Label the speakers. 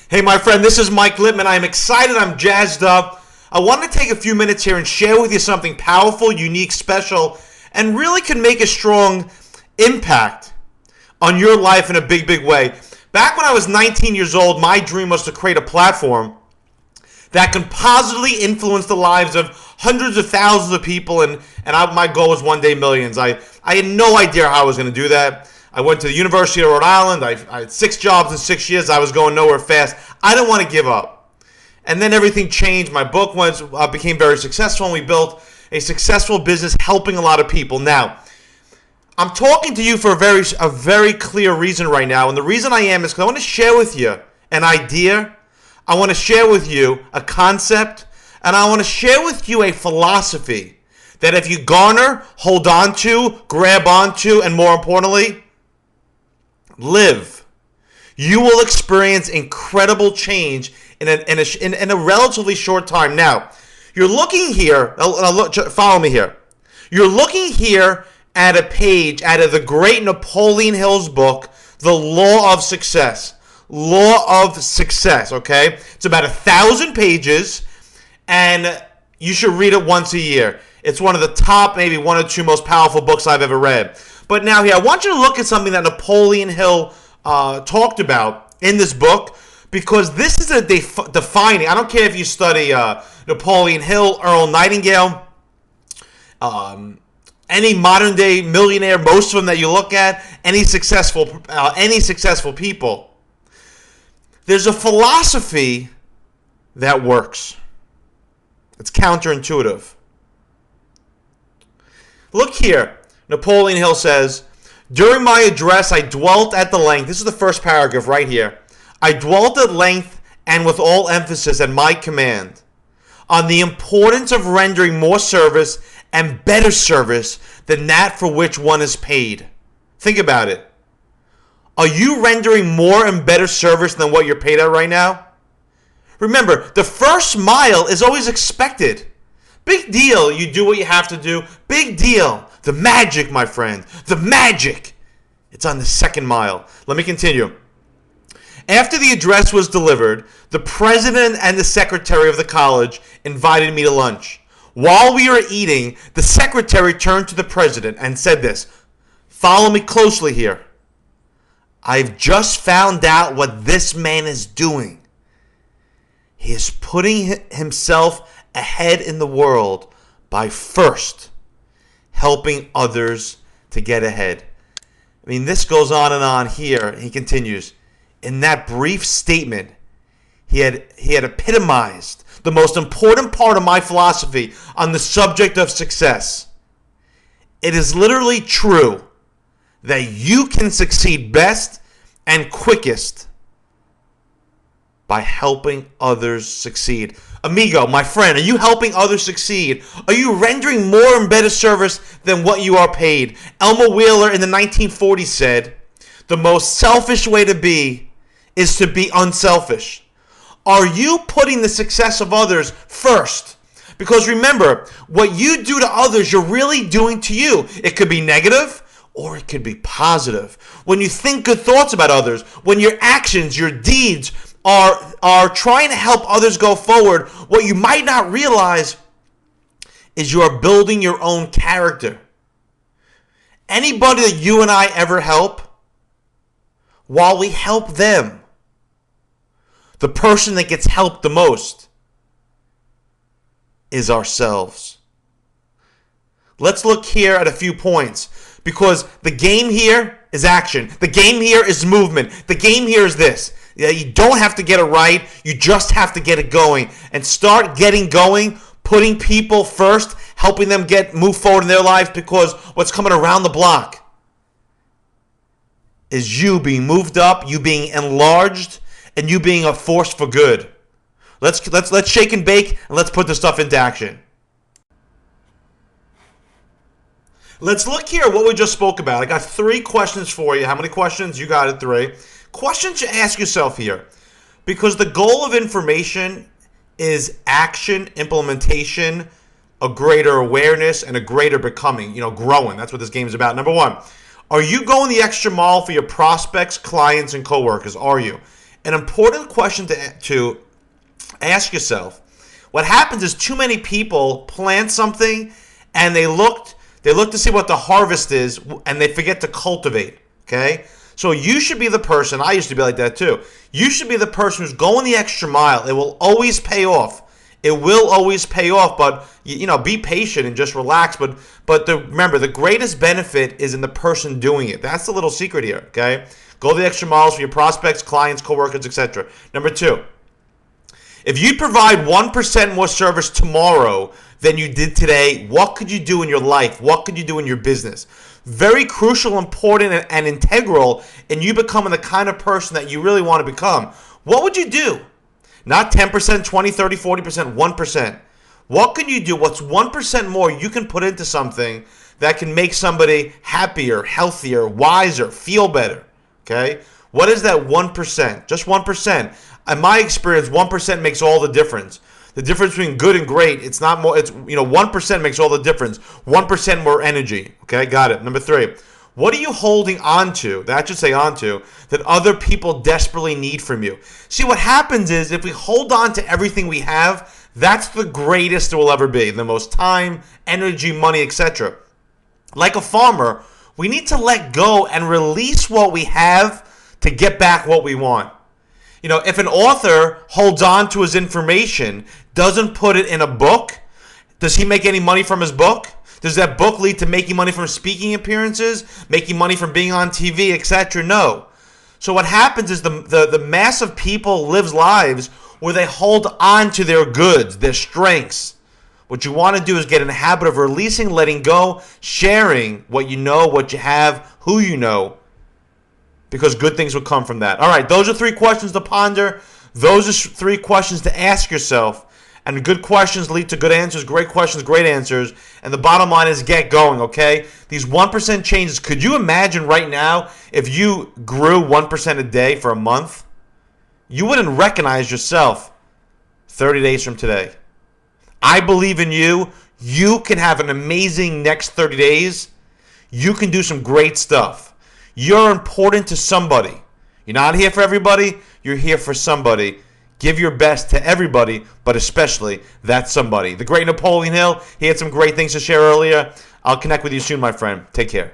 Speaker 1: Hey, my friend, this is Mike Litman. I'm excited. I'm jazzed up. I want to take a few minutes here and share with you something powerful, unique, special, and really can make a strong impact on your life in a big, big way. Back when I was 19 years old, my dream was to create a platform that can positively influence the lives of hundreds of thousands of people, and my goal was one day millions. I had no idea how I was going to do that. I went to the University of Rhode Island. I had 6 jobs in 6 years. I was going nowhere fast. I didn't want to give up. And then everything changed. My book became very successful, and we built a successful business helping a lot of people. Now, I'm talking to you for a very clear reason right now. And the reason I am is because I want to share with you an idea. I want to share with you a concept. And I want to share with you a philosophy that if you garner, hold on to, grab onto, and more importantly, live, you will experience incredible change in a relatively short time. Now, you're looking here, follow me here. You're looking here at a page out of the great Napoleon Hill's book, The Law of Success. Law of Success, okay? It's about 1,000 pages, and you should read it once a year. It's one of the top, maybe one or two most powerful books I've ever read. But now here, I want you to look at something that Napoleon Hill talked about in this book, because this is a defining. I don't care if you study Napoleon Hill, Earl Nightingale, any modern day millionaire, most of them that you look at, any successful people. There's a philosophy that works. It's counterintuitive. Look here. Napoleon Hill says, during my address, I dwelt at the length. This is the first paragraph right here. I dwelt at length and with all emphasis at my command on the importance of rendering more service and better service than that for which one is paid. Think about it. Are you rendering more and better service than what you're paid at right now? Remember, the first mile is always expected. Big deal, you do what you have to do. Big deal. The magic, my friend. The magic. It's on the second mile. Let me continue. After the address was delivered, the president and the secretary of the college invited me to lunch. While we were eating, the secretary turned to the president and said this, "Follow me closely here. I've just found out what this man is doing. He is putting himself ahead in the world by first helping others to get ahead." I mean, this goes on and on here. He continues, in that brief statement, he had epitomized the most important part of my philosophy on the subject of success. It is literally true that you can succeed best and quickest by helping others succeed. Amigo, my friend, are you helping others succeed? Are you rendering more and better service than what you are paid? Elmer Wheeler in the 1940s said, the most selfish way to be is to be unselfish. Are you putting the success of others first? Because remember, what you do to others, you're really doing to you. It could be negative or it could be positive. When you think good thoughts about others, when your actions, your deeds are trying to help others go forward, what you might not realize is you are building your own character. Anybody that you and I ever help, while we help them, the person that gets helped the most is ourselves. Let's look here at a few points, because the game here is action. The game here is movement. The game here is this. You don't have to get it right. You just have to get it going. And start getting going, putting people first, helping them move forward in their lives, because what's coming around the block is you being moved up, you being enlarged, and you being a force for good. Let's shake and bake, and let's put this stuff into action. Let's look here at what we just spoke about. I got 3 questions for you. How many questions? You got it, 3. Questions you ask yourself here. Because the goal of information is action, implementation, a greater awareness, and a greater becoming, growing. That's what this game is about. Number 1, are you going the extra mile for your prospects, clients, and coworkers? Are you? an important question to ask yourself. What happens is too many people plant something and they look to see what the harvest is and they forget to cultivate, okay? So you should be the person, I used to be like that too. You should be the person who's going the extra mile. It will always pay off. It will always pay off, but be patient and just relax. But remember, the greatest benefit is in the person doing it. That's the little secret here, okay? Go the extra miles for your prospects, clients, coworkers, etc. Number 2, if you provide 1% more service tomorrow than you did today, what could you do in your life? What could you do in your business? Very crucial, important, and integral in you becoming the kind of person that you really want to become. What would you do? Not 10%, 20, 30, 40%, 1%. What can you do? What's 1% more you can put into something that can make somebody happier, healthier, wiser, feel better? Okay? What is that 1%? Just 1%. In my experience, 1% makes all the difference. The difference between good and great, it's not more, 1% makes all the difference. 1% more energy. Okay, got it. Number 3, what are you holding on to, that should say on to, that other people desperately need from you? See, what happens is if we hold on to everything we have, that's the greatest it will ever be. The most time, energy, money, etc. Like a farmer, we need to let go and release what we have to get back what we want. If an author holds on to his information, doesn't put it in a book, does he make any money from his book? Does that book lead to making money from speaking appearances, making money from being on TV, etc.? No. So what happens is the mass of people lives lives where they hold on to their goods, their strengths. What you want to do is get in the habit of releasing, letting go, sharing what you know, what you have, who you know, because good things will come from that. All right, those are 3 questions to ponder. Those are 3 questions to ask yourself. And good questions lead to good answers. Great questions, great answers. And the bottom line is get going, okay? These 1% changes, could you imagine right now if you grew 1% a day for a month? You wouldn't recognize yourself 30 days from today. I believe in you. You can have an amazing next 30 days. You can do some great stuff. You're important to somebody. You're not here for everybody. You're here for somebody. Give your best to everybody, but especially that somebody. The great Napoleon Hill, he had some great things to share earlier. I'll connect with you soon, my friend. Take care.